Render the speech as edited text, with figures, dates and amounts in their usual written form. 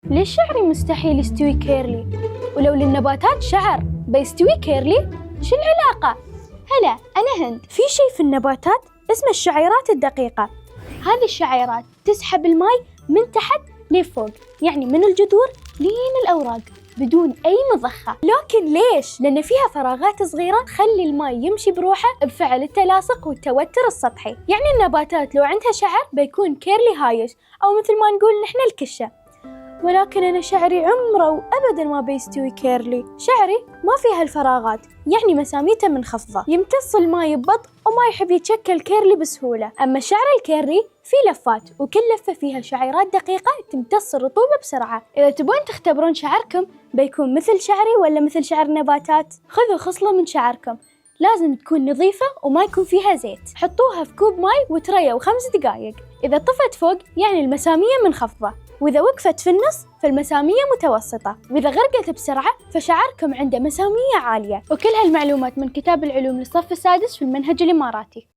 ليش شعري مستحيل يستوي كيرلي؟ ولو للنباتات شعر بيستوي كيرلي؟ شو العلاقة؟ هلا، أنا هند. في شيء في النباتات اسمه الشعيرات الدقيقة. هذه الشعيرات تسحب الماء من تحت لفوق، يعني من الجذور لين الأوراق بدون أي مضخة. لكن ليش؟ لأن فيها فراغات صغيرة تخلي الماء يمشي بروحه بفعل التلاصق والتوتر السطحي. يعني النباتات لو عندها شعر بيكون كيرلي هايش، أو مثل ما نقول نحن الكشة. ولكن أنا شعري عمره وأبداً ما بيستوي كيرلي. شعري ما فيها الفراغات، يعني مساميته منخفضة، يمتص الماء ببطء وما يحب يتشكل كيرلي بسهولة. أما شعر الكيرلي فيه لفات، وكل لفة فيها شعيرات دقيقة تمتص الرطوبة بسرعة. إذا تبون تختبرون شعركم بيكون مثل شعري ولا مثل شعر النباتات، خذوا خصلة من شعركم، لازم تكون نظيفة وما يكون فيها زيت. حطوها في كوب ماء وتريوا 5 دقايق. إذا طفت فوق يعني المسامية منخفضة، وإذا وقفت في النص فالمسامية متوسطة، وإذا غرقت بسرعة فشعركم عنده مسامية عالية. وكل هالمعلومات من كتاب العلوم للصف السادس في المنهج الإماراتي.